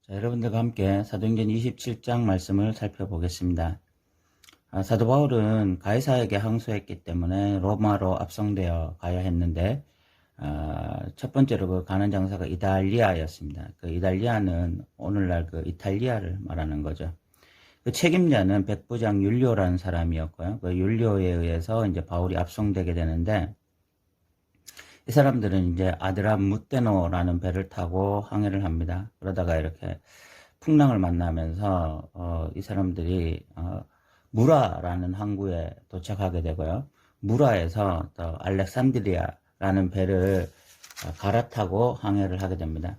자, 여러분들과 함께 사도행전 27장 말씀을 살펴보겠습니다. 사도 바울은 가이사에게 항소했기 때문에 로마로 압송되어 가야 했는데 첫 번째로 그 가는 장소가 이달리아였습니다. 그 이달리아는 오늘날 그 이탈리아를 말하는 거죠. 그 책임자는 백부장 율리오라는 사람이었고요. 그 율리오에 의해서 이제 바울이 압송되게 되는데, 이 사람들은 이제 아드라무테노라는 배를 타고 항해를 합니다. 그러다가 이렇게 풍랑을 만나면서 이 사람들이 무라라는 항구에 도착하게 되고요. 무라에서 또 알렉산드리아라는 배를 갈아타고 항해를 하게 됩니다.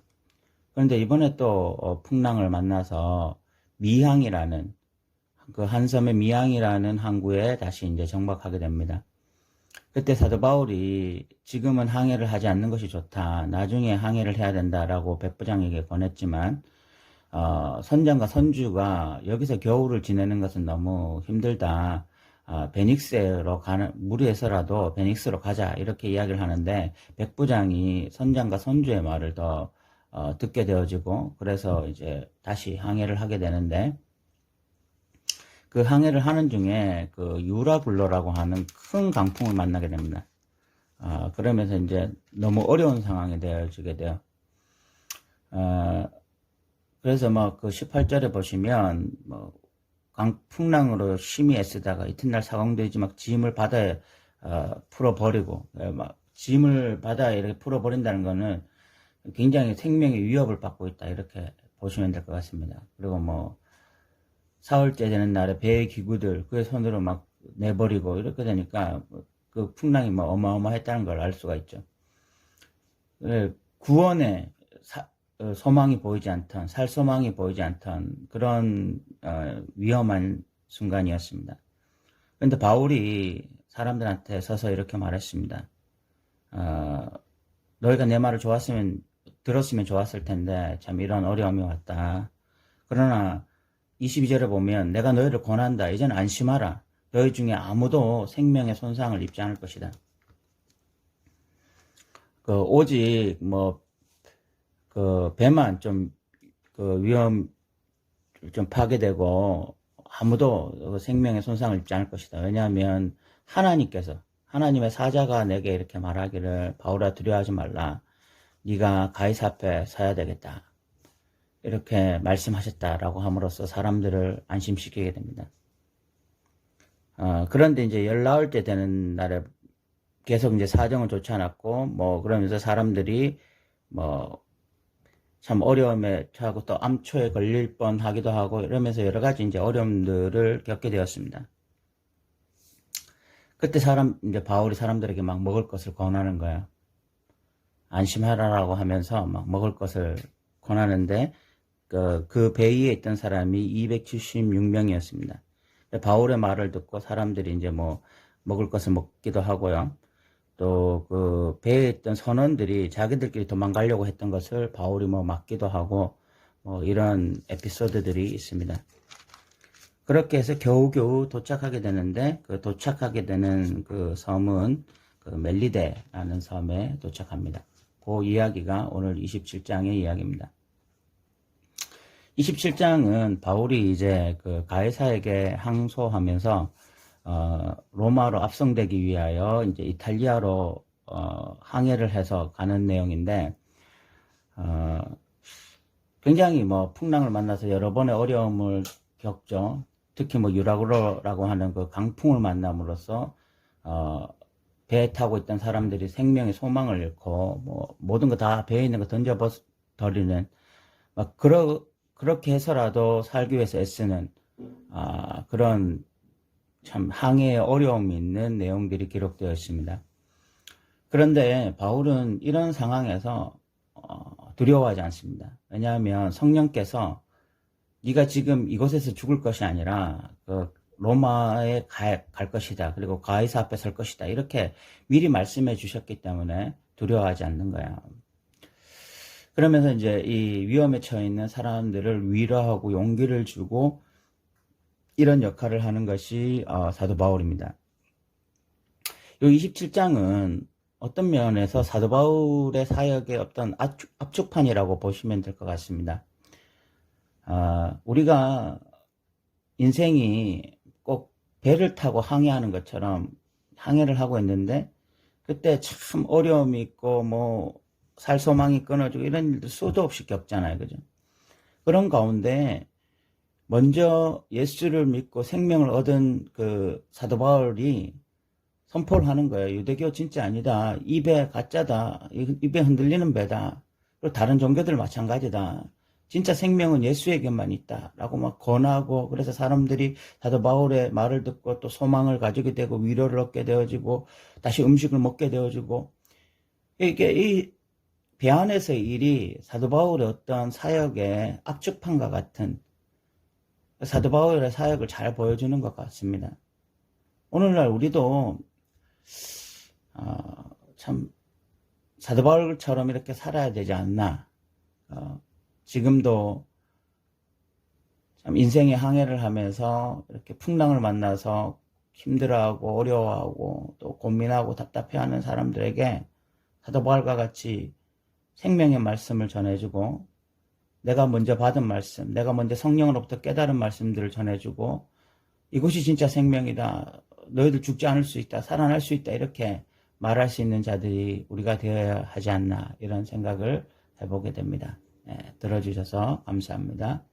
그런데 이번에 또 풍랑을 만나서 미항이라는 그 한섬의 미항이라는 항구에 다시 이제 정박하게 됩니다. 그때 사도 바울이 지금은 항해를 하지 않는 것이 좋다, 나중에 항해를 해야 된다라고 백부장에게 권했지만 선장과 선주가 여기서 겨울을 지내는 것은 너무 힘들다, 베닉스로 가는, 무리해서라도 베닉스로 가자, 이렇게 이야기를 하는데, 백부장이 선장과 선주의 말을 더 듣게 되어지고, 그래서 이제 다시 항해를 하게 되는데, 그 항해를 하는 중에 그 유라굴로라고 하는 큰 강풍을 만나게 됩니다. 그러면서 이제 너무 어려운 상황이 되어지게 돼요. 그래서 뭐 그 18절에 보시면 뭐 강풍랑으로 심히 애쓰다가 이튿날 사공되지 막 짐을 바다에 풀어버리고, 막 짐을 바다에 이렇게 풀어버린다는 거는 굉장히 생명의 위협을 받고 있다, 이렇게 보시면 될 것 같습니다. 그리고 뭐 사흘째 되는 날에 배의 기구들 그의 손으로 막 내버리고 이렇게 되니까 그 풍랑이 뭐 어마어마했다는 걸 알 수가 있죠. 구원의 소망이 보이지 않던, 살 소망이 보이지 않던 그런 위험한 순간이었습니다. 그런데 바울이 사람들한테 서서 이렇게 말했습니다. 너희가 내 말을 들었으면 좋았을 텐데 참 이런 어려움이 왔다. 그러나 22절에 보면 내가 너희를 권한다. 이제는 안심하라. 너희 중에 아무도 생명의 손상을 입지 않을 것이다. 오직 배만 좀 위험 좀 파괴되고 아무도 생명의 손상을 입지 않을 것이다. 왜냐하면 하나님의 사자가 내게 이렇게 말하기를, 바울아 두려워하지 말라. 네가 가이사 앞에 서야 되겠다, 이렇게 말씀하셨다라고 함으로써 사람들을 안심시키게 됩니다. 그런데 이제 19째 되는 날에 계속 이제 사정은 좋지 않았고, 그러면서 사람들이 참 어려움에 처하고 또 암초에 걸릴 뻔 하기도 하고, 이러면서 여러 가지 이제 어려움들을 겪게 되었습니다. 그때 이제 바울이 사람들에게 막 먹을 것을 권하는 거예요. 안심하라라고 하면서 막 먹을 것을 권하는데, 그 배 위에 있던 사람이 276명이었습니다. 바울의 말을 듣고 사람들이 이제 먹을 것을 먹기도 하고요. 또 그 배에 있던 선원들이 자기들끼리 도망가려고 했던 것을 바울이 막기도 하고, 이런 에피소드들이 있습니다. 그렇게 해서 겨우겨우 도착하게 되는데, 그 도착하게 되는 그 섬은 그 멜리데라는 섬에 도착합니다. 그 이야기가 오늘 27장의 이야기입니다. 27장은 바울이 이제 그 가이사에게 항소하면서 로마로 압송되기 위하여 이제 이탈리아로 항해를 해서 가는 내용인데, 굉장히 풍랑을 만나서 여러 번의 어려움을 겪죠. 특히 유라굴로라고 하는 그 강풍을 만남으로써 배에 타고 있던 사람들이 생명의 소망을 잃고 모든 거 다 배에 있는 거 던져버리는, 그렇게 해서라도 살기 위해서 애쓰는 그런 참 항해에 어려움이 있는 내용들이 기록되어 있습니다. 그런데 바울은 이런 상황에서 두려워하지 않습니다. 왜냐하면 성령께서 네가 지금 이곳에서 죽을 것이 아니라 그 로마에 갈 것이다, 그리고 가이사 앞에 설 것이다, 이렇게 미리 말씀해 주셨기 때문에 두려워하지 않는 거야. 그러면서 이제 이 위험에 처해 있는 사람들을 위로하고 용기를 주고 이런 역할을 하는 것이 사도 바울입니다. 이 27장은 어떤 면에서 사도 바울의 사역의 어떤 압축판이라고 보시면 될 것 같습니다. 우리가 인생이 꼭 배를 타고 항해하는 것처럼 항해를 하고 있는데, 그때 참 어려움이 있고 뭐 살 소망이 끊어지고 이런 일도 수도 없이 겪잖아요. 그죠? 그런 가운데 먼저 예수를 믿고 생명을 얻은 그 사도 바울이 선포를 하는 거예요. 유대교 진짜 아니다. 입에 가짜다. 입에 흔들리는 배다. 그리고 다른 종교들 마찬가지다. 진짜 생명은 예수에게만 있다. 라고 막 권하고, 그래서 사람들이 사도 바울의 말을 듣고 또 소망을 가지게 되고 위로를 얻게 되어지고 다시 음식을 먹게 되어지고, 이게 이 배 안에서의 일이 사도 바울의 어떤 사역의 압축판과 같은, 사도 바울의 사역을 잘 보여주는 것 같습니다. 오늘날 우리도 참 사도 바울처럼 이렇게 살아야 되지 않나. 지금도 참 인생의 항해를 하면서 이렇게 풍랑을 만나서 힘들어하고 어려워하고 또 고민하고 답답해하는 사람들에게 사도 바울과 같이 생명의 말씀을 전해주고, 내가 먼저 받은 말씀, 내가 먼저 성령으로부터 깨달은 말씀들을 전해주고, 이것이 진짜 생명이다. 너희들 죽지 않을 수 있다. 살아날 수 있다. 이렇게 말할 수 있는 자들이 우리가 되어야 하지 않나, 이런 생각을 해보게 됩니다. 들어주셔서 감사합니다.